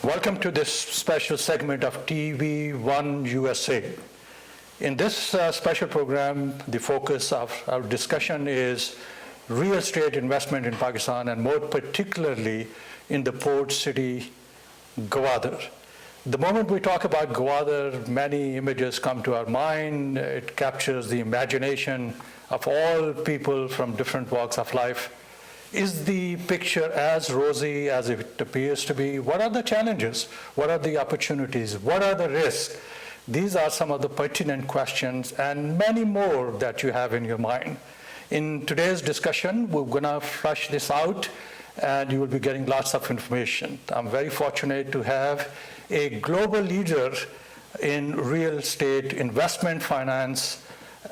Welcome to this special segment of TVOne USA. In this special program, the focus of our discussion is real estate investment in Pakistan, and more particularly in the port city, Gwadar. The moment we talk about Gwadar, many images come to our mind. It captures the imagination of all people from different walks of life. Is the picture as rosy as it appears to be? What are the challenges? What are the opportunities? What are the risks? These are some of the pertinent questions and many more that you have in your mind. In today's discussion, we're going to flesh this out, and you will be getting lots of information. I'm very fortunate to have a global leader in real estate investment finance,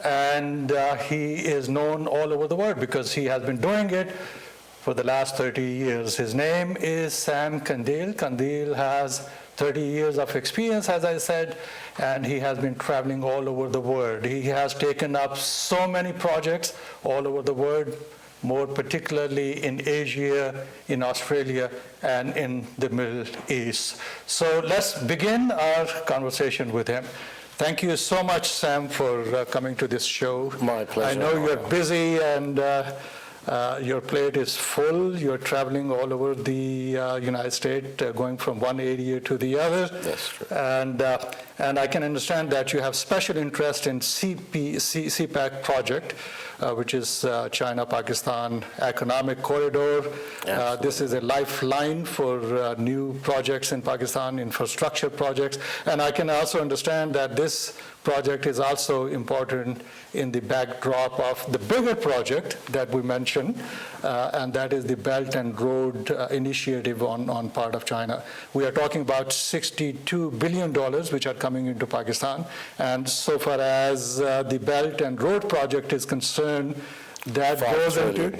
and he is known all over the world because he has been doing it for the last 30 years. His name is Sam Kandil. Kandil has 30 years of experience, as I said, and he has been traveling all over the world. He has taken up so many projects all over the world, more particularly in Asia, in Australia, and in the Middle East. So let's begin our conversation with him. Thank you so much, Sam, for coming to this show. My pleasure. I know you're busy and your plate is full. You're traveling all over the United States, going from one area to the other. That's true. And I can understand that you have special interest in CPEC project, which is China-Pakistan Economic Corridor. This is a lifeline for new projects in Pakistan, infrastructure projects. And I can also understand that this project is also important in the backdrop of the bigger project that we mentioned, and that is the Belt and Road Initiative on part of China. We are talking about $62 billion which are coming into Pakistan, and so far as the Belt and Road project is concerned, that goes into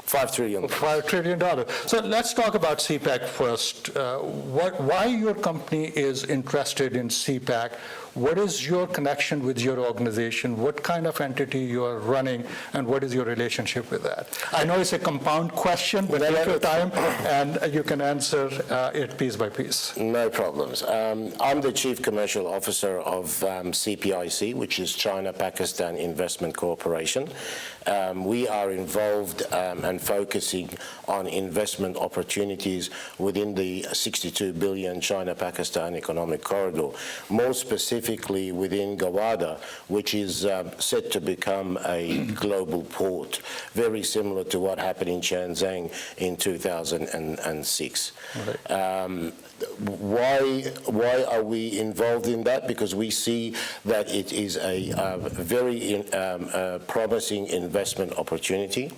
$5 trillion. $5 trillion. So let's talk about CPEC first. Why your company is interested in CPEC? What is your connection with your organization? What kind of entity you are running, and what is your relationship with that? I know it's a compound question, but take your time, and you can answer it piece by piece. No problems. I'm the Chief Commercial Officer of CPIC, which is China-Pakistan Investment Corporation. We are involved and focusing on investment opportunities within the $62 billion China-Pakistan Economic Corridor, more specifically within Gwadar, which is set to become a global port, very similar to what happened in Shenzhen in 2006. Right. Why are we involved in that? Because we see that it is a very promising investment opportunity.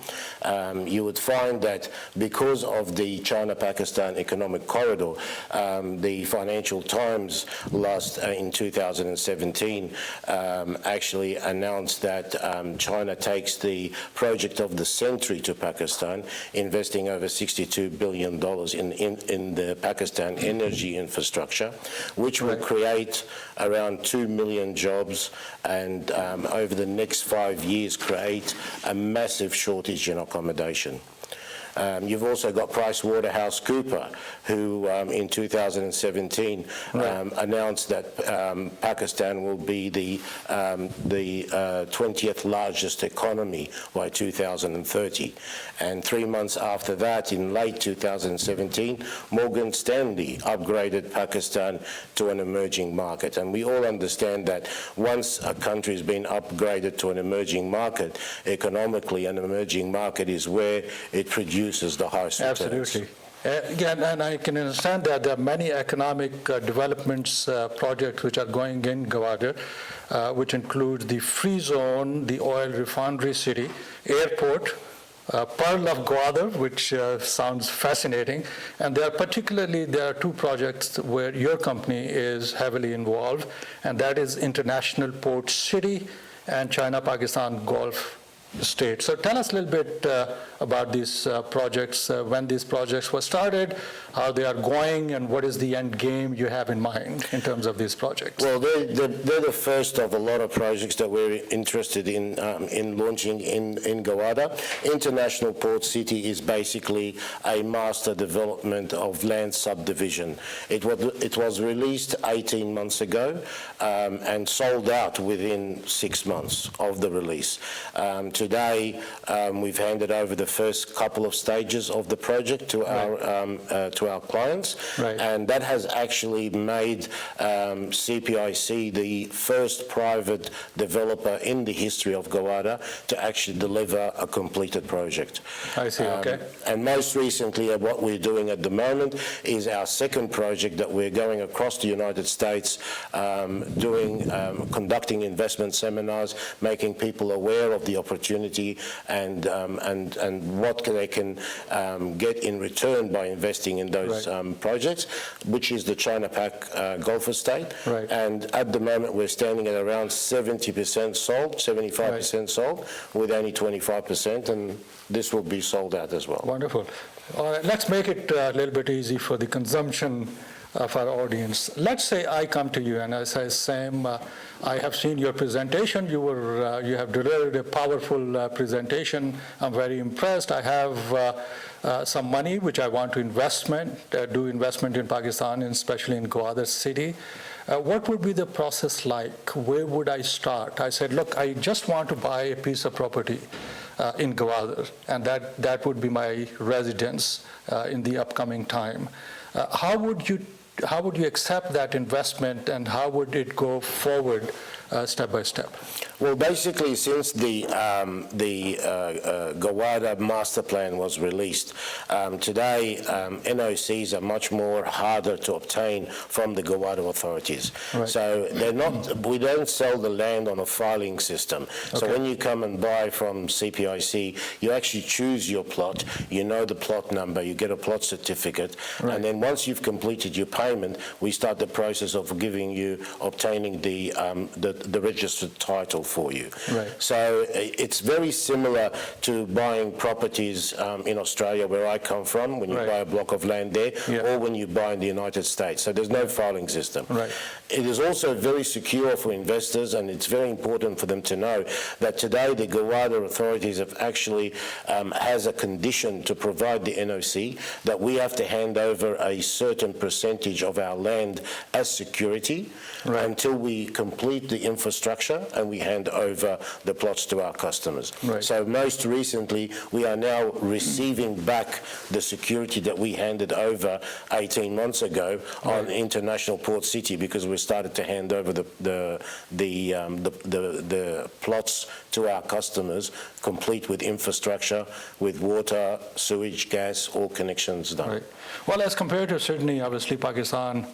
You would find that because of the China-Pakistan Economic Corridor, the Financial Times in 2017 actually announced that China takes the project of the century to Pakistan, investing over $62 billion in the Pakistan energy infrastructure, which will create around 2 million jobs and over the next 5 years create a massive shortage in accommodation. You've also got PricewaterhouseCoopers, who in 2017 announced that Pakistan will be the 20th largest economy by 2030. And 3 months after that, in late 2017, Morgan Stanley upgraded Pakistan to an emerging market. And we all understand that once a country has been upgraded to an emerging market, economically, an emerging market is where it produces the highest returns. Absolutely. And I can understand that there are many economic developments projects which are going in Gwadar, which include the free zone, the oil refinery city, airport, Pearl of Gwadar, which sounds fascinating. And there are two projects where your company is heavily involved, and that is International Port City and China-Pakistan Gulf state. So tell us a little bit about these projects, when these projects were started, how they are going, and what is the end game you have in mind in terms of these projects? Well, they're the first of a lot of projects that we're interested in launching in Gowada. International Port City is basically a master development of land subdivision. It was released 18 months ago and sold out within 6 months of the release. Today, we've handed over the first couple of stages of the project to our clients, and that has actually made CPIC the first private developer in the history of Gowada to actually deliver a completed project. I see, okay. And most recently, what we're doing at the moment is our second project that we're going across the United States, conducting investment seminars, making people aware of the opportunity and what they can get in return by investing in those projects, which is the China PAC Gulf Estate. And at the moment, we're standing at around 70% sold, 75% sold, with only 25%, and this will be sold out as well. Wonderful. All right, let's make it a little bit easy for the consumption of our audience. Let's say I come to you and I say, Sam, I have seen your presentation. You have delivered a powerful presentation. I'm very impressed. I have some money which I want to do investment in Pakistan, and especially in Gowada city. What would be the process like? Where would I start? I said, look, I just want to buy a piece of property in Gowada, and that would be my residence in the upcoming time. How would you accept that investment, and how would it go forward step by step? Well, basically, since the Gowada master plan was released, today NOCs are much more harder to obtain from the Gowada authorities. So we don't sell the land on a filing system. So when you come and buy from CPIC, you actually choose your plot, you know the plot number, you get a plot certificate, and then once you've completed your payment, we start the process of obtaining the registered title for you. So it's very similar to buying properties in Australia, where I come from, when you buy a block of land there, or when you buy in the United States. So there's no filing system. It is also very secure for investors, and it's very important for them to know that today the Gowada authorities have actually has a condition to provide the NOC that we have to hand over a certain percentage of our land as security until we complete the infrastructure and we hand over the plots to our customers. So most recently, we are now receiving back the security that we handed over 18 months ago on International Port City, because we started to hand over the plots to our customers, complete with infrastructure, with water, sewage, gas, all connections done. Well, as compared to Sydney, obviously Pakistan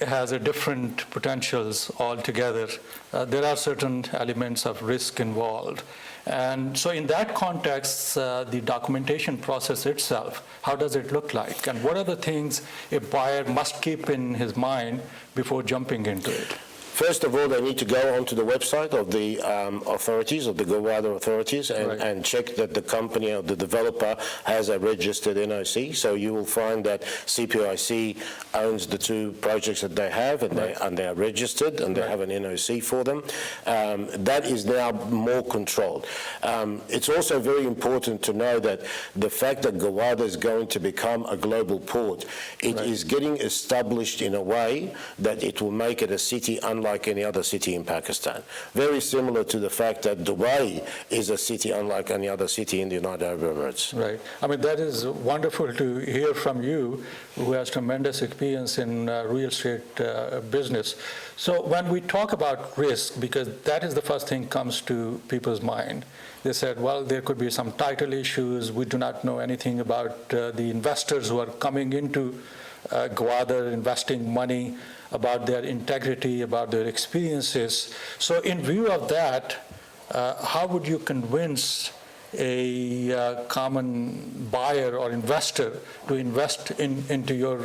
has a different potentials altogether. There are certain elements of risk involved. And so in that context, the documentation process itself, how does it look like? And what are the things a buyer must keep in his mind before jumping into it? First of all, they need to go onto the website of the authorities, of the Gowada authorities, and check that the company or the developer has a registered NOC. So you will find that CPIC owns the two projects that they have, and they are registered, and they have an NOC for them. That is now more controlled. It's also very important to know that the fact that Gowada is going to become a global port, it is getting established in a way that it will make it a city unlike any other city in Pakistan. Very similar to the fact that Dubai is a city unlike any other city in the United Arab Emirates. I mean, that is wonderful to hear from you, who has tremendous experience in real estate business. So when we talk about risk, because that is the first thing comes to people's mind, they said, well, there could be some title issues. We do not know anything about the investors who are coming into Gowada, investing money, about their integrity, about their experiences. So in view of that, how would you convince a common buyer or investor to invest into your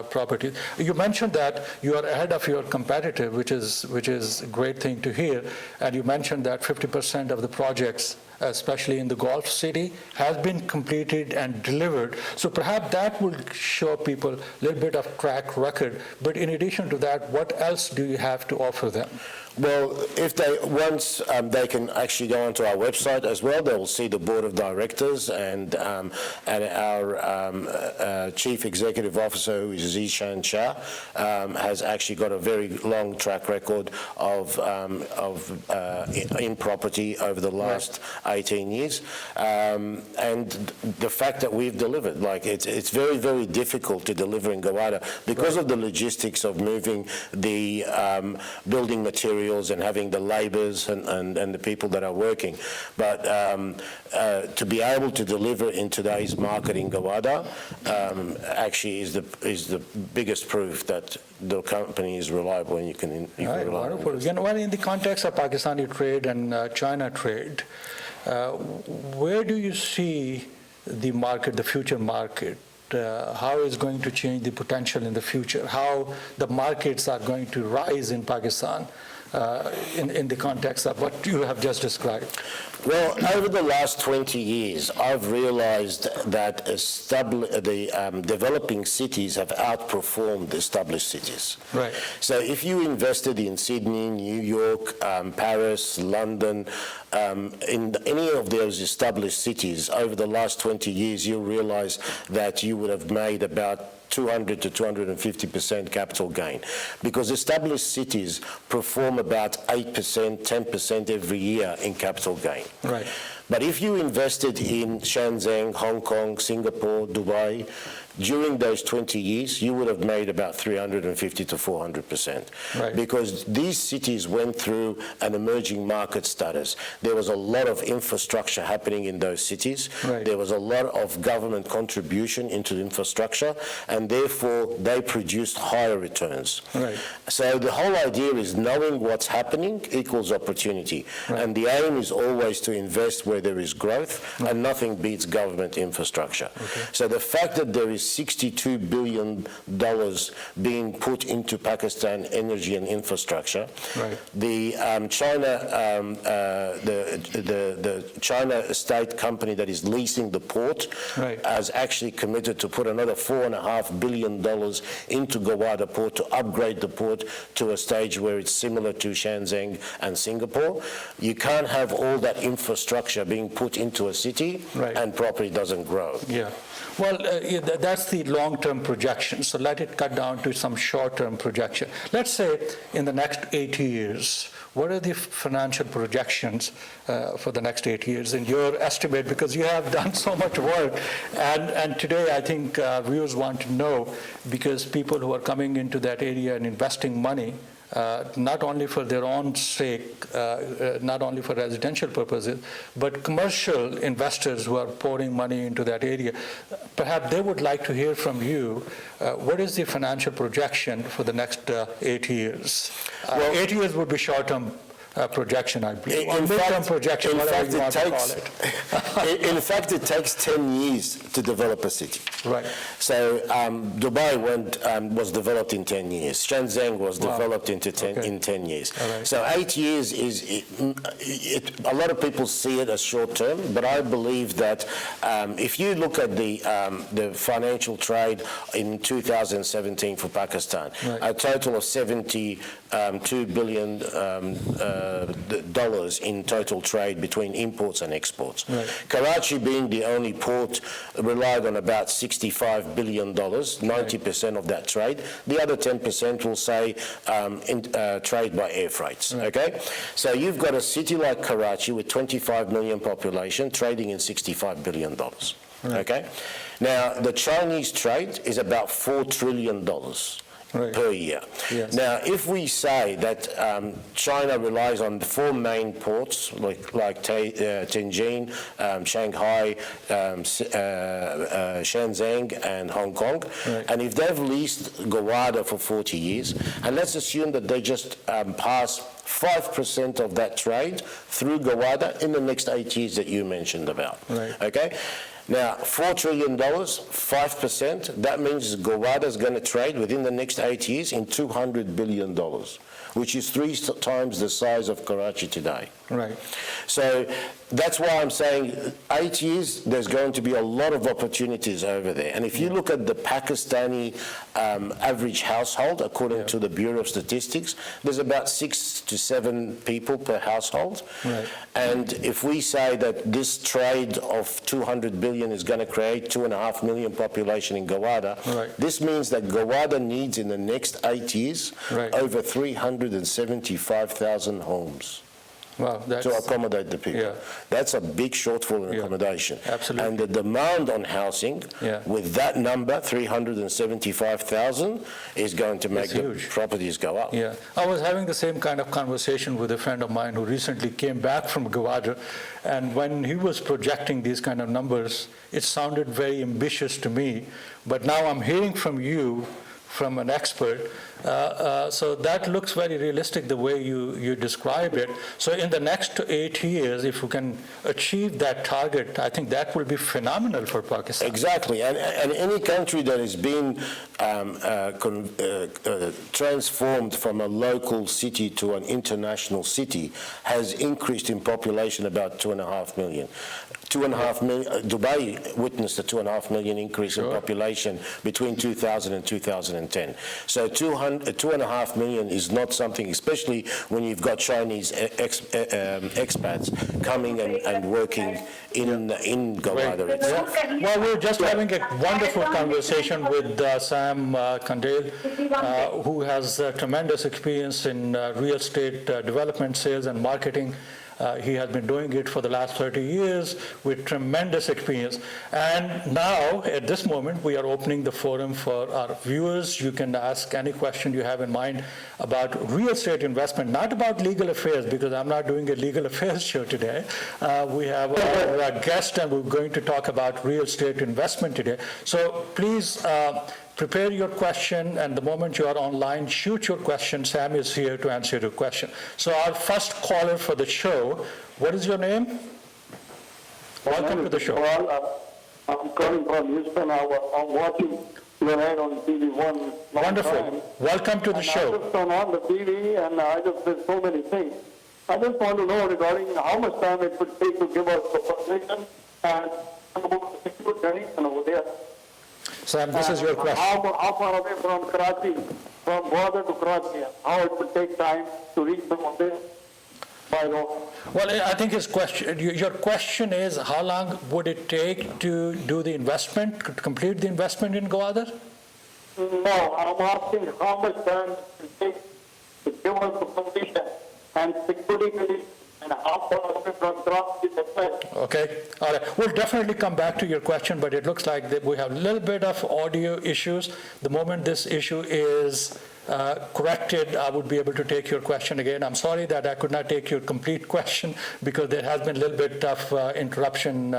property. You mentioned that you are ahead of your competitor, which is a great thing to hear. And you mentioned that 50% of the projects, especially in the Gulf City, has been completed and delivered. So perhaps that will show people a little bit of track record. But in addition to that, what else do you have to offer them? Well, if once they can actually go onto our website as well, they will see the board of directors and our chief executive officer, who is Zishan Shah, has actually got a very long track record of in property over the last 18 years, and the fact that we've delivered, like it's very, very difficult to deliver in Gowada because of the logistics of moving the building materials and having the labours and the people that are working. But to be able to deliver in today's market in Gowada actually is the biggest proof that the company is reliable and you can rely on it. Wonderful. Well, in the context of Pakistani trade and China trade, where do you see the market, the future market? How is going to change the potential in the future? How the markets are going to rise in Pakistan in the context of what you have just described? Well, over the last 20 years, I've realized that the developing cities have outperformed established cities. Right. So if you invested in Sydney, New York, Paris, London, in any of those established cities over the last 20 years, you'll realize that you would have made about 200 to 250% capital gain, because established cities perform about 8%, 10% every year in capital gain. Right. But if you invested in Shenzhen, Hong Kong, Singapore, Dubai, during those 20 years, you would have made about 350 to 400%. Right. Because these cities went through an emerging market status. There was a lot of infrastructure happening in those cities. Right. There was a lot of government contribution into the infrastructure, and therefore they produced higher returns. Right. So the whole idea is knowing what's happening equals opportunity. Right. And the aim is always to invest where there is growth, and nothing beats government infrastructure. Okay. So the fact that there is $62 billion being put into Pakistan energy and infrastructure. Right. The China state company that is leasing the port has actually committed to put another $4.5 billion into Gowada port to upgrade the port to a stage where it's similar to Shenzhen and Singapore. You can't have all that infrastructure being put into a city and property doesn't grow. Yeah. Well, that's the long-term projection. So let it cut down to some short-term projection. Let's say in the next 8 years, what are the financial projections for the next 8 years in your estimate? Because you have done so much work. And today, I think viewers want to know, because people who are coming into that area and investing money, not only for their own sake, not only for residential purposes, but commercial investors who are pouring money into that area, perhaps they would like to hear from you, what is the financial projection for the next 8 years? 8 years would be short-term projection, I believe. Mid-term projection, whatever you want to call it. In fact, it takes 10 years to develop a city. Right. So Dubai was developed in 10 years. Shenzhen was developed in 10 years. Right. So 8 years is, a lot of people see it as short term, but I believe that if you look at the financial trade in 2017 for Pakistan, a total of $72 billion dollars in total trade between imports and exports. Right. Karachi, being the only port, relied on about $65 billion, 90% of that trade. The other 10% will say trade by air freights. Okay, so you've got a city like Karachi with 25 million population trading in $65 billion. Okay, now the Chinese trade is about $4 trillion. per year. Yes. Now, if we say that China relies on the four main ports, like Tianjin, Shanghai, Shenzhen, and Hong Kong, Right. and if they've leased Gowada for 40 years, and let's assume that they just pass 5% of that trade through Gowada in the next 8 years that you mentioned about. Right. Okay? Now, $4 trillion, 5%, that means Gowada is going to trade within the next 8 years in $200 billion, which is 3 times the size of Karachi today. Right. So that's why I'm saying 8 years, there's going to be a lot of opportunities over there. And if you look at the Pakistani average household, according to the Bureau of Statistics, there's about 6 to 7 people per household. Right. And if we say that this trade of 200 billion is going to create 2.5 million population in Gowada, Right. this means that Gowada needs in the next 8 years Right. over 375,000 homes Wow, that's, to accommodate the people. Yeah. That's a big shortfall in Yeah, accommodation. absolutely. And the demand on housing, Yeah. with that number, 375,000, is going to make It's the huge. properties go up. yeah. I was having the same kind of conversation with a friend of mine who recently came back from Gowada, and when he was projecting these kind of numbers, it sounded very ambitious to me. But now I'm hearing from you, from an expert, so that looks very realistic the way you describe it. So in the next 8 years, if we can achieve that target, I think that will be phenomenal for Pakistan. Exactly, and any country that has been transformed from a local city to an international city has increased in population about 2.5 million. 2.5 million. Dubai witnessed a 2.5 million increase in population between 2000 and 2010. So 2.5 million is not something, especially when you've got Chinese expats coming and working in Gowada itself. Well, we're just having a wonderful conversation with Sam Kandel, who has tremendous experience in real estate development, sales, and marketing. He has been doing it for the last 30 years with tremendous experience. And now, at this moment, we are opening the forum for our viewers. You can ask any question you have in mind about real estate investment, not about legal affairs, because I'm not doing a legal affairs show today. We have our guest, and we're going to talk about real estate investment today. So please, prepare your question, and the moment you are online, shoot your question. Sam is here to answer your question. So our first caller for the show, what is your name? Welcome to the show. I'm calling from Houston. I'm watching your ad on TVOne. Wonderful. Welcome to the I show. just turn on the TV and I just did so many things. I just want to know regarding how much time it would take to give us the position and about the security over there. Sam, this is your question. How far away from Karachi, from border to Karachi, how it would take time to reach them on there by road? Well, I think your question is, how long would it take to do the investment, to complete the investment in Gowada? No, I'm asking how much time it would take to give us the position and security and how far away from Karachi is the place. Okay, all right. We'll definitely come back to your question, but it looks like that we have a little bit of audio issues. The moment this issue is corrected, I would be able to take your question again. I'm sorry that I could not take your complete question because there has been a little bit of interruption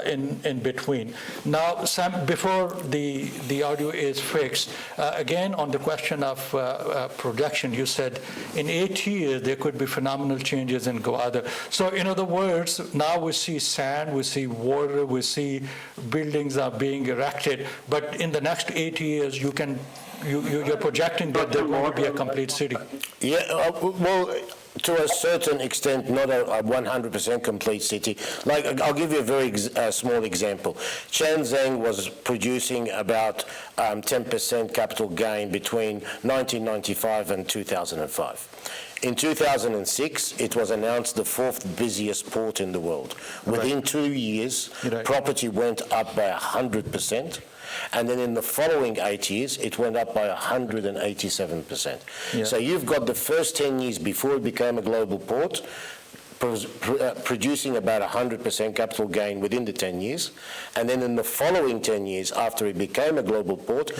in between. Now, Sam, before the audio is fixed, again on the question of projection, you said in 8 years there could be phenomenal changes in Gowada. So in other words, now we see sand, we see water, we see buildings are being erected, but in the next 8 years you're projecting that there will be a complete city. Yeah, well, to a certain extent, not a 100% complete city. Like, I'll give you a very small example. Shenzhen was producing about 10% capital gain between 1995 and 2005. In 2006, it was announced the 4th busiest port in the world. Within 2 years, property went up by 100%. And then in the following 8 years, it went up by 187%. Yeah. So you've got the first 10 years before it became a global port, producing about 100% capital gain within the 10 years. And then in the following 10 years, after it became a global port,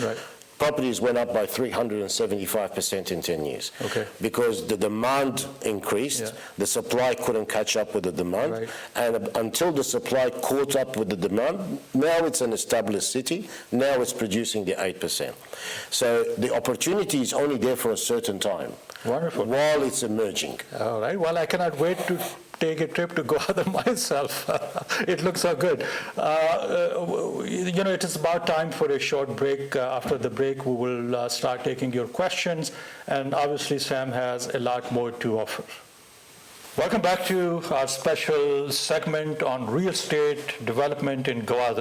properties went up by 375% in 10 years. Okay. Because the demand increased, Yeah. the supply couldn't catch up with the demand, Right. and until the supply caught up with the demand, now it's an established city, now it's producing the 8%. So the opportunity is only there for a certain time. Wonderful. While it's emerging. All right, well, I cannot wait to take a trip to Goa myself. It looks so good. It is about time for a short break. After the break, we will start taking your questions, and obviously Sam has a lot more to offer. Welcome back to our special segment on real estate development in Goa.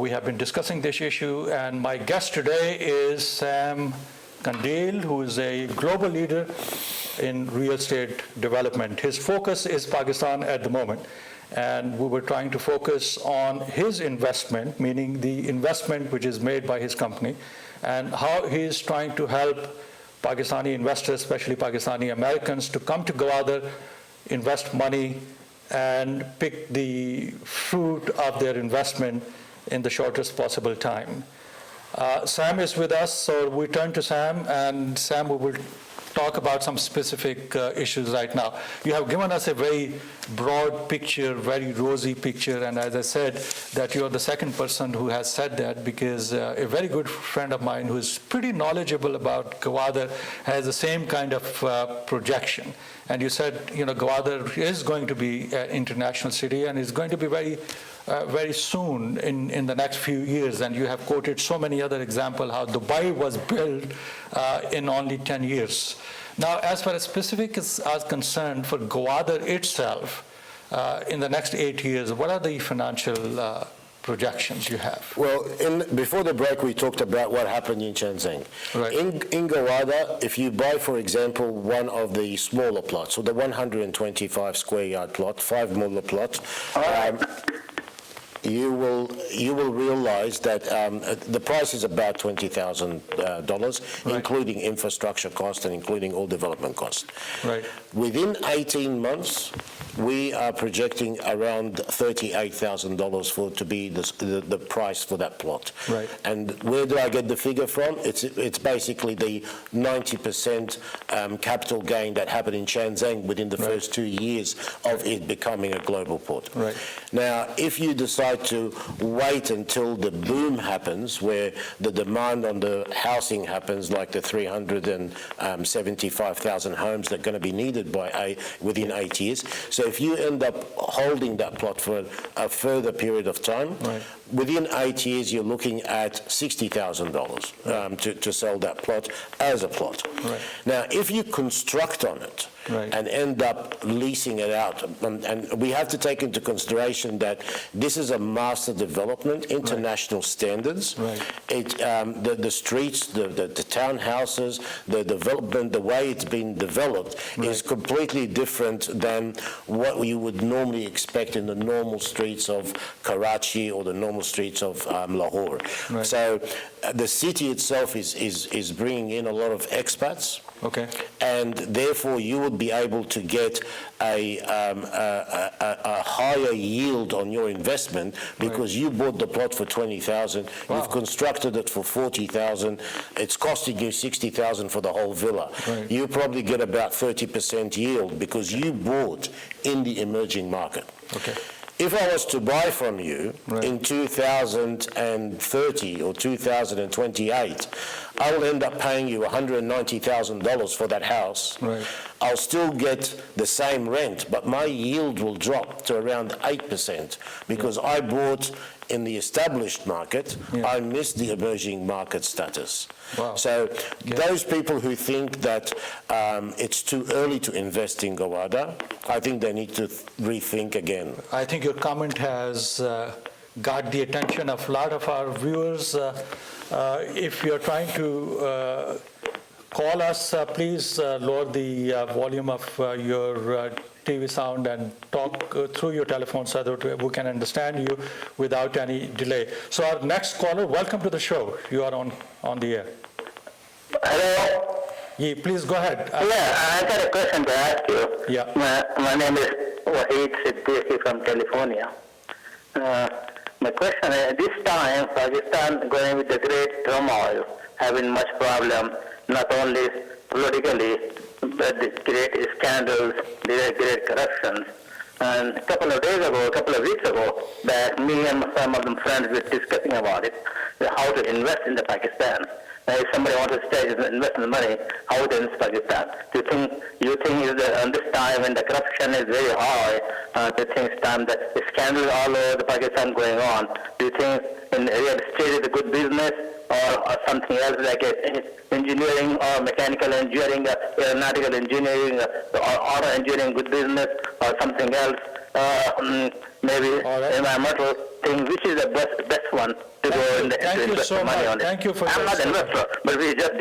We have been discussing this issue, and my guest today is Sam Kandil, who is a global leader in real estate development. His focus is Pakistan at the moment, and we were trying to focus on his investment, meaning the investment which is made by his company, and how he is trying to help Pakistani investors, especially Pakistani Americans, to come to Goa, invest money, and pick the fruit of their investment in the shortest possible time. Sam is with us, so we turn to Sam, and Sam, we will talk about some specific issues right now. You have given us a very broad picture, very rosy picture, and as I said, that you are the second person who has said that, because a very good friend of mine who is pretty knowledgeable about Gwadar has the same kind of projection. And you said, Gwadar is going to be an international city and is going to be very soon in the next few years, and you have quoted so many other examples how Dubai was built in only 10 years. Now, as far as specifics are concerned for Gwadar itself, in the next 8 years, what are the financial projections you have? Well, before the break, we talked about what happened in Shenzhen. Right. In Gawada, if you buy, for example, one of the smaller plots, so the 125 square yard plot, 5 muller plot, you will realize that the price is about $20,000, Right. including infrastructure cost and including all development costs. Right. Within 18 months, we are projecting around $38,000 for it to be the price for that plot. Right. And where do I get the figure from? It's basically the 90% capital gain that happened in Shenzhen within the first 2 years of it becoming a global port. Right. Now, if you decide to wait until the boom happens, where the demand on the housing happens, like the 375,000 homes that are going to be needed within 8 years. So if you end up holding that plot for a further period of time, Right. within 8 years you're looking at $60,000 to sell that plot as a plot. Right. Now, if you construct on it, Right. and end up leasing it out. And we have to take into consideration that this is a master development, international standards. Right. The streets, the townhouses, the development, the way it's been developed is completely different than what you would normally expect in the normal streets of Karachi or the normal streets of Lahore. Right. So the city itself is bringing in a lot of expats. Okay. And therefore, you would be able to get a higher yield on your investment because you bought the plot for $20,000, you've constructed it for $40,000, it's costing you $60,000 for the whole villa. Right. You probably get about 30% yield because you bought in the emerging market. Okay. If I was to buy from you in 2030 or 2028, I will end up paying you $190,000 for that house. Right. I'll still get the same rent, but my yield will drop to around 8% because I bought in the established market, I missed the emerging market status. Wow. So those people who think that it's too early to invest in Gawada, I think they need to rethink again. I think your comment has got the attention of a lot of our viewers. If you're trying to call us, please lower the volume of your TV sound and talk through your telephone so that we can understand you without any delay. So our next caller, welcome to the show. You are on the air. Hello. Yeah, please go ahead. I got a question to ask you. Yeah. My name is Wahid Siddiqui from California. My question is, this time Pakistan going with the great turmoil, having much problem, not only politically, but they create scandals, they create corruptions. And a couple of weeks ago, that me and some of them friends were discussing about it, how to invest in the Pakistan. If somebody wants to stay and invest in the money, how to invest in Pakistan? Do you think is that on this time when the corruption is very high, do you think it's time that the scandals all over the Pakistan going on? Do you think in real estate is a good business or something else like engineering or mechanical engineering, aeronautical engineering, or auto engineering good business or something else? Maybe environmental thing, which is the best one to go in the invest money on it. Thank you for I'm not an investor, but we're just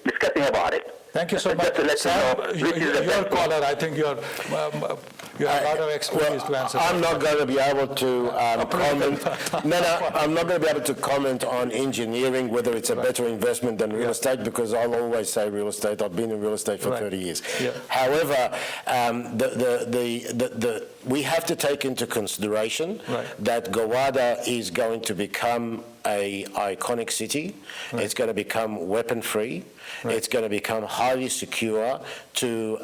discussing about it. Thank you so much. Just to let Sam, you know, which is the your best caller, I think you have a lot of expertise to answer. I'm not going to be able to comment. No, I'm not going to be able to comment on engineering, whether it's a better investment than real estate, because I'll always say real estate. I've been in real estate for 30 years. Yeah. However, we have to take into consideration that Gowada is going to become an iconic city. It's going to become weapon-free. It's going to become highly secure to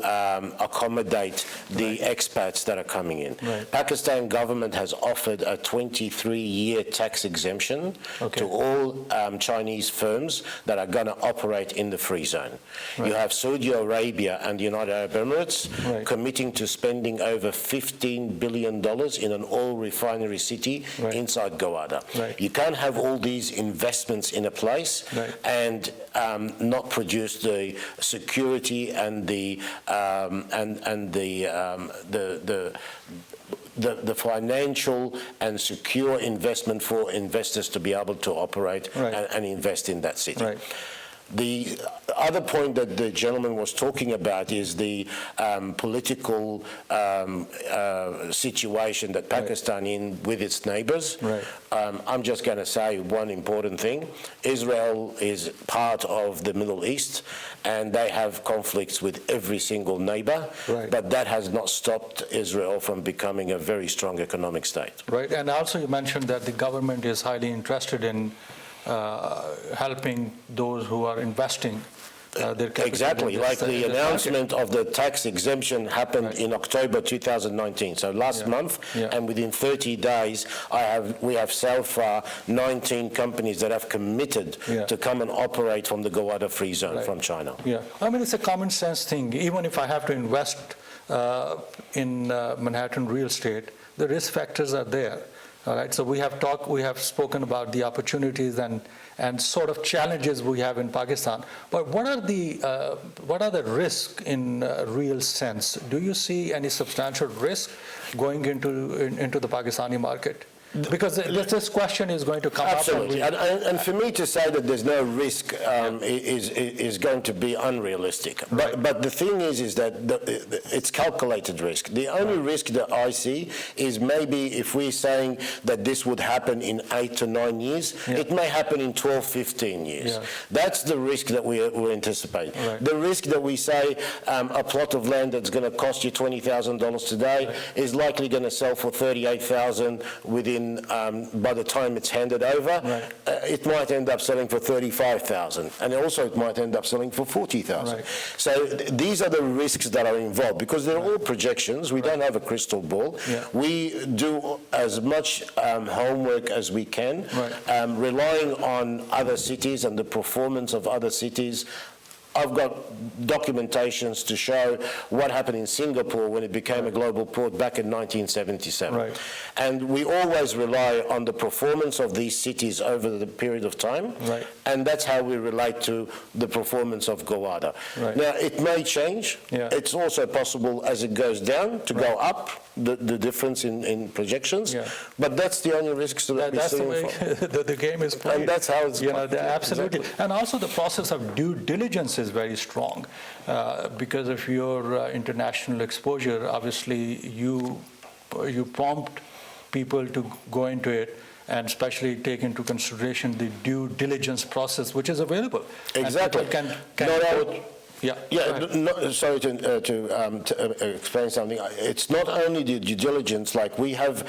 accommodate the expats that are coming in. Pakistan government has offered a 23-year tax exemption to all Chinese firms that are going to operate in the free zone. You have Saudi Arabia and the United Arab Emirates committing to spending over $15 billion in an oil refinery city inside Gowada. You can't have all these investments in a place and not produce the security and the financial and secure investment for investors to be able to operate and invest in that city. The other point that the gentleman was talking about is the political situation that Pakistan in with its neighbors. I'm just going to say one important thing. Israel is part of the Middle East, and they have conflicts with every single neighbor, but that has not stopped Israel from becoming a very strong economic state. And also you mentioned that the government is highly interested in helping those who are investing their capital. Exactly, like the announcement of the tax exemption happened in October 2019, so last month, and within 30 days we have so far 19 companies that have committed to come and operate from the Gowada free zone from China. I mean, it's a common sense thing. Even if I have to invest in Manhattan real estate, the risk factors are there. All right, so we have spoken about the opportunities and sort of challenges we have in Pakistan. But what are the risks in real sense? Do you see any substantial risk going into the Pakistani market? Because this question is going to come up. And for me to say that there's no risk is going to be unrealistic. But the thing is that it's calculated risk. The only risk that I see is maybe if we're saying that this would happen in 8 to 9 years, it may happen in 12, 15 years. That's the risk that we anticipate. The risk that we say a plot of land that's going to cost you $20,000 today is likely going to sell for $38,000 within by the time it's handed over. It might end up selling for $35,000, and also it might end up selling for $40,000. So these are the risks that are involved, because they're all projections. We don't have a crystal ball. We do as much homework as we can, relying on other cities and the performance of other cities. I've got documentations to show what happened in Singapore when it became a global port back in 1977. And we always rely on the performance of these cities over the period of time, and that's how we relate to the performance of Gowada. Now, it may change. It's also possible as it goes down to go up, the difference in projections, but that's the only risks that we see. That's the way the game is played. And that's how it's played. Absolutely. And also the process of due diligence is very strong because of your international exposure. Obviously, you prompt people to go into it, and especially take into consideration the due diligence process, which is available. Exactly. And people can Yeah. Yeah, sorry to explain something. It's not only the due diligence, like we have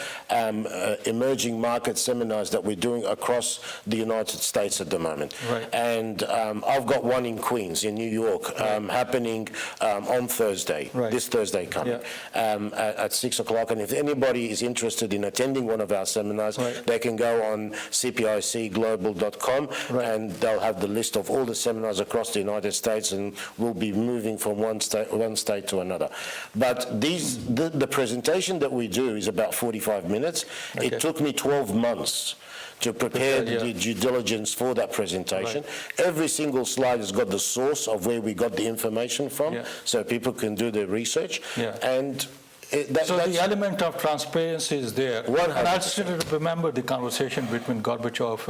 emerging market seminars that we're doing across the United States at the moment. Right. And I've got one in Queens, in New York, happening on Thursday, this Thursday coming, at 6 o'clock. And if anybody is interested in attending one of our seminars, they can go on CPICglobal.com and they'll have the list of all the seminars across the United States, and we'll be moving from one state to another. But the presentation that we do is about 45 minutes. Okay. It took me 12 months to prepare the due diligence for that presentation. Every single slide has got the source of where we got the information from, so people can do their research. And so the element of transparency is there. 100%. And I still remember the conversation between Gorbachev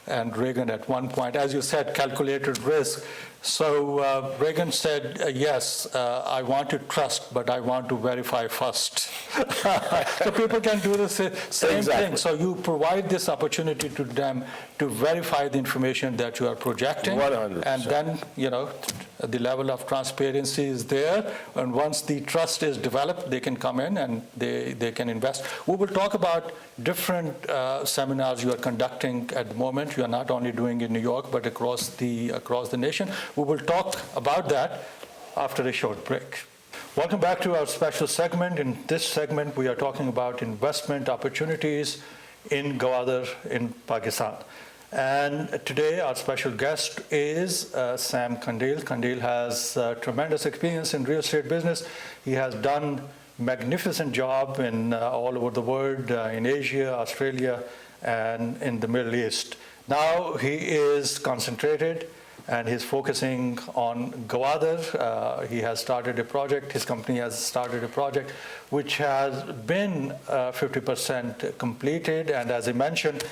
and Reagan at one point. As you said, calculated risk. So Reagan said, yes, I want to trust, but I want to verify first. So people can do the same thing. So you provide this opportunity to them to verify the information that you are projecting. 100%. And then, the level of transparency is there. And once the trust is developed, they can come in and they can invest. We will talk about different seminars you are conducting at the moment. You are not only doing in New York, but across the nation. We will talk about that after a short break. Welcome back to our special segment. In this segment, we are talking about investment opportunities in Gwadar in Pakistan. And today, our special guest is Sam Kandil. Kandil has tremendous experience in real estate business. He has done magnificent job in all over the world, in Asia, Australia, and in the Middle East. Now he is concentrated and he's focusing on Gwadar. He has started a project, his company has started a project which has been 50% completed, and as I mentioned,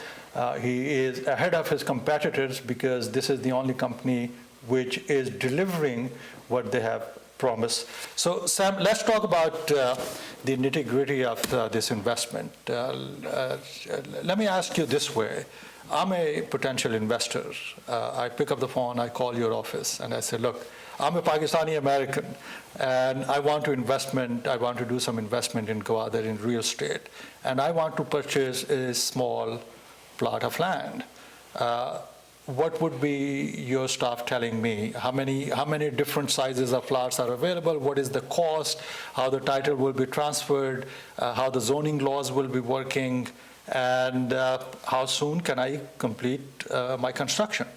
he is ahead of his competitors because this is the only company which is delivering what they have promised. So Sam, let's talk about the nitty-gritty of this investment. Let me ask you this way. I'm a potential investor. I pick up the phone, I call your office, and I say, look, I'm a Pakistani American, and I want to do some investment in Gwadar in real estate, and I want to purchase a small plot of land. What would be your staff telling me? How many different sizes of plots are available? What is the cost? How the title will be transferred? How the zoning laws will be working? And how soon can I complete my construction?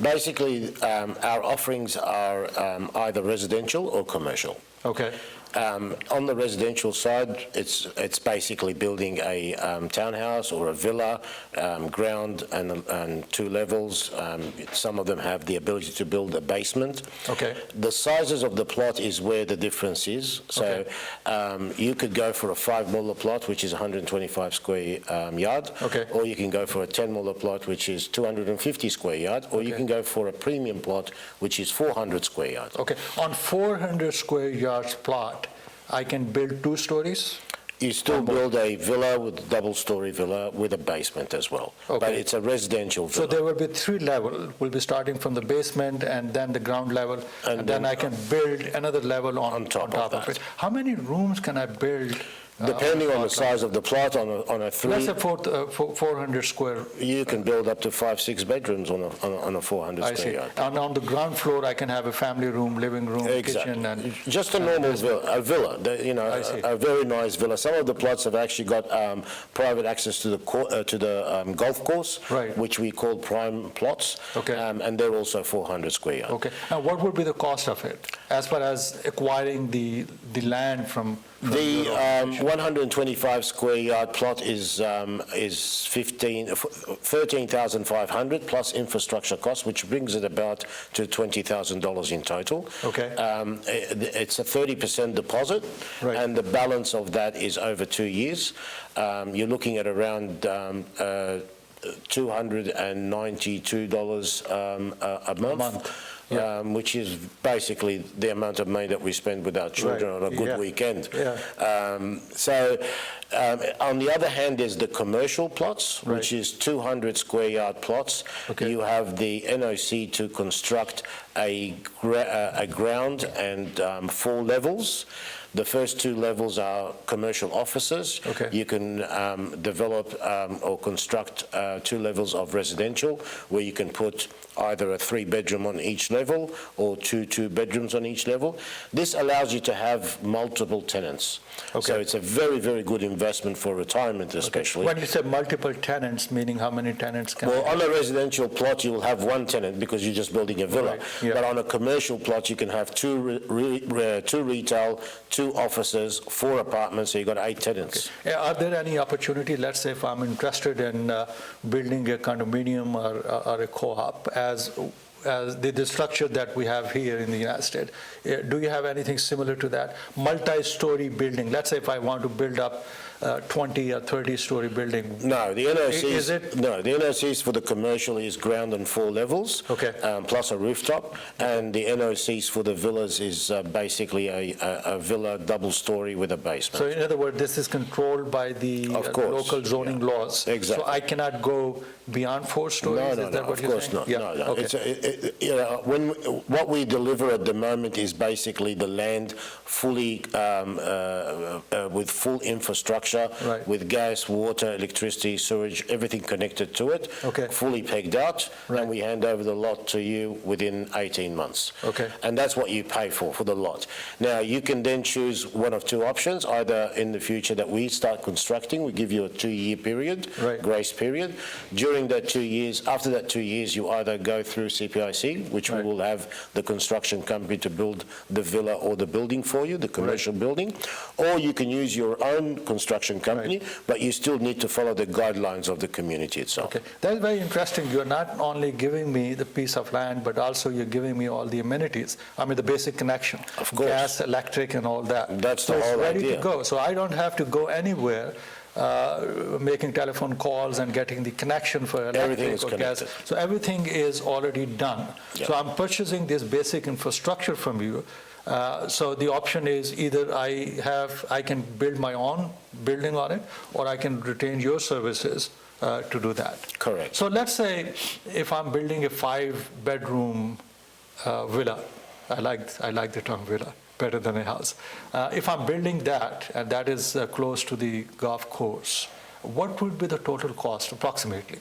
Basically, our offerings are either residential or commercial. Okay. On the residential side, it's basically building a townhouse or a villa, ground and 2 levels. Some of them have the ability to build a basement. Okay. The sizes of the plot is where the difference is. So you could go for a 5 muller plot, which is 125 square yard. Okay. Or you can go for a 10 muller plot, which is 250 square yard. Or you can go for a premium plot, which is 400 square yard. Okay. On 400 square yards plot, I can build 2 stories? You still build a villa with double-story villa with a basement as well. Okay. But it's a residential villa. So there will be 3 levels. We'll be starting from the basement and then the ground level, and then I can build another level on top of it. How many rooms can I build? Depending on the size of the plot, on a 3... Let's say 400 square. You can build up to 5-6 bedrooms on a 400 square yard. And on the ground floor, I can have a family room, living room, kitchen, and just a normal villa, a very nice villa. Some of the plots have actually got private access to the golf course, which we call prime plots. Okay. And they're also 400 square yards. Okay. And what would be the cost of it, as far as acquiring the land from the 125 square yard plot is 13,500 plus infrastructure costs, which brings it about to $20,000 in total. Okay. It's a 30% deposit, and the balance of that is over 2 years. You're looking at around $292 a month. Yeah. Which is basically the amount of money that we spend with our children Right. on a good Yeah. weekend. Yeah. On the other hand, there's the commercial plots, Right. which is 200 square yard plots. Okay. You have the NOC to construct a ground and 4 levels. The first 2 levels are commercial offices. Okay. You can develop or construct 2 levels of residential, where you can put either a 3-bedroom on each level or 2 2-bedrooms on each level. This allows you to have multiple tenants. Okay. So it's a very, very good investment for retirement, especially. When you say multiple tenants, meaning how many tenants can? Well, on a residential plot, you will have 1 tenant because you're just building a villa. Right, yeah. But on a commercial plot, you can have 2 retail, 2 offices, 4 apartments, so you've got 8 tenants. Are there any opportunity, let's say if I'm interested in building a condominium or a co-op as the structure that we have here in the United States, do you have anything similar to that? Multi-story building, let's say if I want to build up 20 or 30-story building. No, the NOCs, Is it? No, the NOCs for the commercial is ground and 4 levels, Okay. Plus a rooftop, and the NOCs for the villas is basically a villa double-story with a basement. So in other words, this is controlled by the Of course, local zoning yeah. laws. Exactly. So I cannot go beyond 4 stories? No, Is no, that no, what of you're course saying? not. Yeah. No, no. Okay. What we deliver at the moment is basically the land fully with full infrastructure, Right. with gas, water, electricity, sewage, everything connected to it, Okay. fully pegged out, Right. and we hand over the lot to you within 18 months. Okay. And that's what you pay for the lot. Now, you can then choose one of 2 options, either in the future that we start constructing, we give you a 2-year period, Right. grace period. During that 2 years, after that 2 years, you either go through CPIC, which we Right. will have the construction company to build the villa or the building for you, the commercial building, or you can use your own construction company, but you still need to follow the guidelines of the community itself. Okay, that's very interesting. You're not only giving me the piece of land, but also you're giving me all the amenities. I mean, the basic connection. Of course. Gas, electric, and all that. That's so the whole it's ready idea. to go. So I don't have to go anywhere making telephone calls and getting the connection for Everything electric is or gas. connected. So everything is already done. Yeah. So I'm purchasing this basic infrastructure from you. So the option is either I can build my own building on it, or I can retain your services to do that. Correct. So let's say if I'm building a 5-bedroom villa, I like the term villa better than a house. If I'm building that, and that is close to the golf course, what would be the total cost approximately?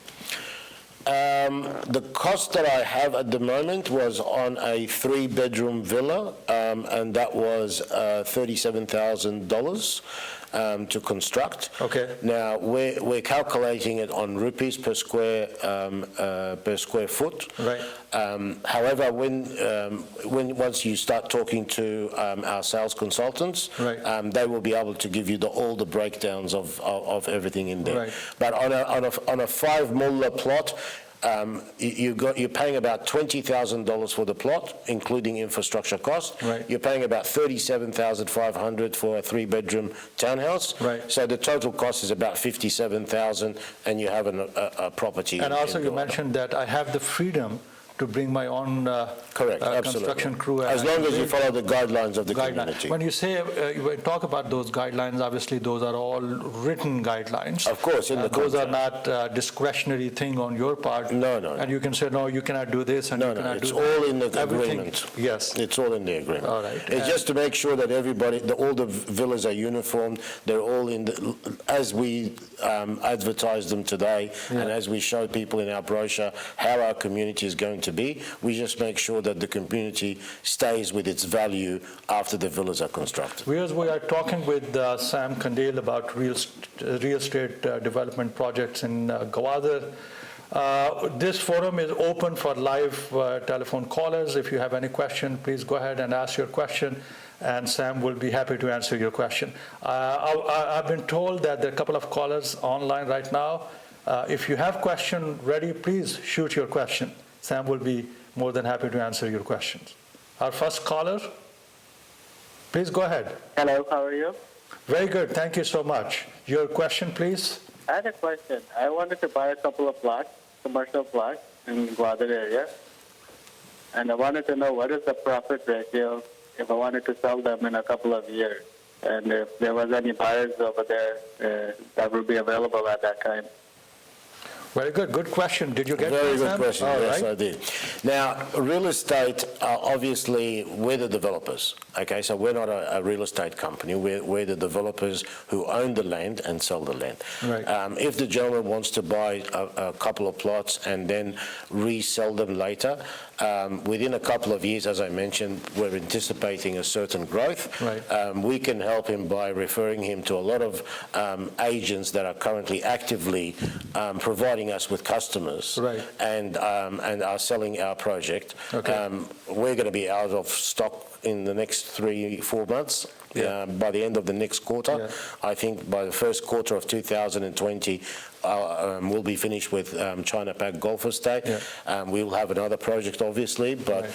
The cost that I have at the moment was on a 3-bedroom villa, and that was $37,000 to construct. Okay. Now, we're calculating it on rupees per square foot. Right. However, once you start talking to our sales consultants, Right. they will be able to give you all the breakdowns of everything in there. Right. But on a 5-mulla plot, you're paying about $20,000 for the plot, including infrastructure cost. Right. You're paying about $37,500 for a 3-bedroom townhouse. Right. So the total cost is about $57,000, and you have a property. And also in you Guyana. mentioned that I have the freedom to bring my own Correct, absolutely. construction crew. and As I long can as you build follow the guidelines of the guidelines. community. When you say, you talk about those guidelines, obviously those are all written guidelines. Of course, in the Those are contract. not discretionary thing on your part. No, no, And you can say, no, you cannot do this and you No, cannot it's do that. all in the Everything- agreement. Yes. It's all in the agreement. All right. It's just to make sure that everybody, all the villas are uniform. They're all in the, as we advertise them today, and as we show people in our brochure how our community is going to be, we just make sure that the community stays with its value after the villas are constructed. We are talking with Sam Kandel about real estate development projects in Gwadar. This forum is open for live telephone callers. If you have any question, please go ahead and ask your question, and Sam will be happy to answer your question. I've been told that there are a couple of callers online right now. If you have question ready, please shoot your question. Sam will be more than happy to answer your questions. Our first caller, please go ahead. Hello, how are you? Very good, thank you so much. Your question, please. I had a question. I wanted to buy a couple of plots, commercial plots in Gwadar area, and I wanted to know what is the profit ratio if I wanted to sell them in a couple of years, and if there was any buyers over there that would be available at that time. Very good. Good question. Did you get Very that, good Sam? question. All Yes, right. I did. Now, real estate, obviously, we're the developers. Okay, so we're not a real estate company. We're the developers who own the land and sell the land. Right. If the gentleman wants to buy a couple of plots and then resell them later, within a couple of years, as I mentioned, we're anticipating a certain growth. Right. We can help him by referring him to a lot of agents that are currently actively providing us with customers. Right. And are selling our project. Okay. We're going to be out of stock in the next 3-4 months. Yeah. By the end of the next quarter. Yeah. I think by the first quarter of 2020, we'll be finished with China Pac Golf Estate. Yeah. We'll have another project, obviously, but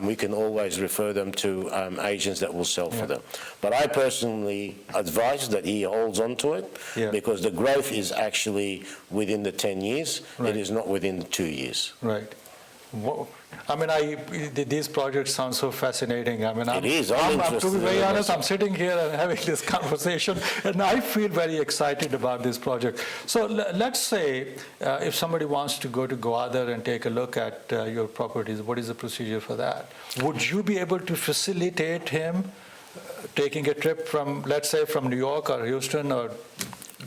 we can always refer them to agents that will sell for them. But I personally advise that he holds on to it because the growth is actually within the 10 years. Right. It is not within the 2 years. Right. I mean, these projects sound so fascinating. I mean, It is. to I'm be interested very in honest, it. I'm sitting here and having this conversation, and I feel very excited about this project. So let's say if somebody wants to go to Gwadar and take a look at your properties, what is the procedure for that? Would you be able to facilitate him taking a trip from, let's say, from New York or Houston or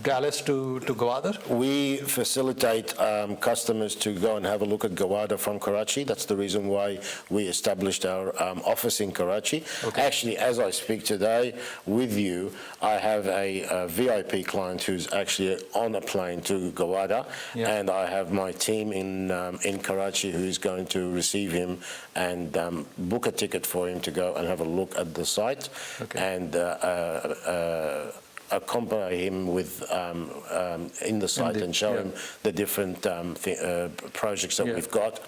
Dallas to Gwadar? We facilitate customers to go and have a look at Gwadar from Karachi. That's the reason why we established our office in Karachi. Okay. Actually, as I speak today with you, I have a VIP client who's actually on a plane to Gwadar, and I have my team in Karachi who's going to receive him and book a ticket for him to go and have a look at the site and accompany him with in the site and show him the different projects that we've got,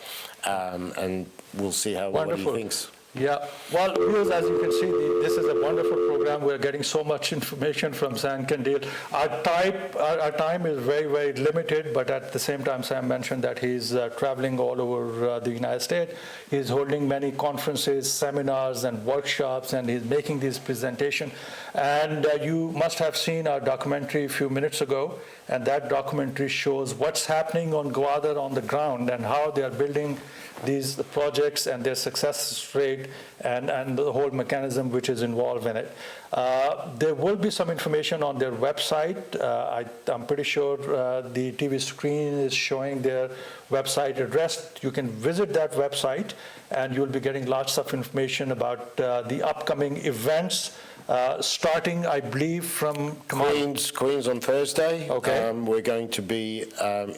and we'll see what he thinks. Yeah, well, viewers, as you can see, this is a wonderful program. We're getting so much information from Sam Kandil. Our time is very, very limited, but at the same time, Sam mentioned that he's traveling all over the United States. He's holding many conferences, seminars, and workshops, and he's making these presentations. And you must have seen our documentary a few minutes ago, and that documentary shows what's happening on Gwadar on the ground and how they are building these projects and their success rate and the whole mechanism which is involved in it. There will be some information on their website. I'm pretty sure the TV screen is showing their website address. You can visit that website and you'll be getting lots of information about the upcoming events. Starting, I believe, from tomorrow. Queens on Thursday. Okay. We're going to be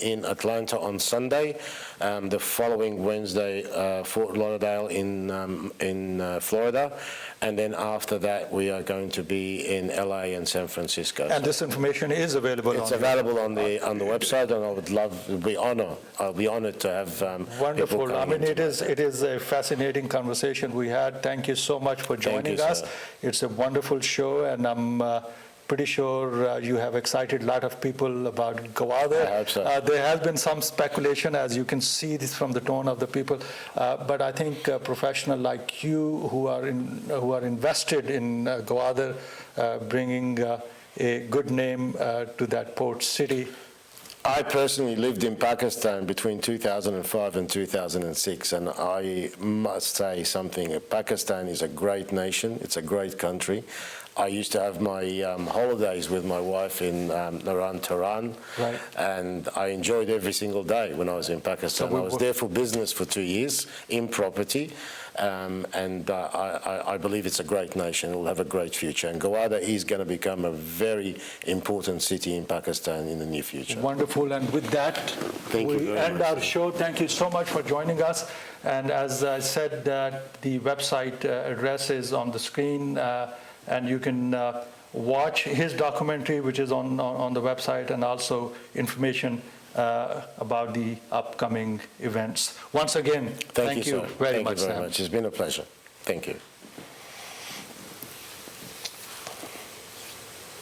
in Atlanta on Sunday. The following Wednesday, Fort Lauderdale in Florida, and then after that, we are going to be in LA and San Francisco. And this information is available. It's available on the website, and I would love to be honored. I'll be honored to have. Wonderful. I mean, it is a fascinating conversation we had. Thank you so much for joining us. Sir. It's a wonderful show, and I'm pretty sure you have excited a lot of people about Gwadar. I hope so. There has been some speculation, as you can see this from the tone of the people, but I think a professional like you who are invested in Gwadar, bringing a good name to that port city. I personally lived in Pakistan between 2005 and 2006, and I must say something. Pakistan is a great nation. It's a great country. I used to have my holidays with my wife in Tehran, Right. and I enjoyed every single day when I was in Pakistan. I was there for business for 2 years in property, and I believe it's a great nation. It will have a great future, and Gwadar is going to become a very important city in Pakistan in the near future. Wonderful. And with that, we end our show. Thank you so much for joining us. And as I said, the website address is on the screen, and you can watch his documentary, which is on the website, and also information about the upcoming events. Once again, thank you sir. very much, Thank you very Sam. much. It's been a pleasure. Thank you.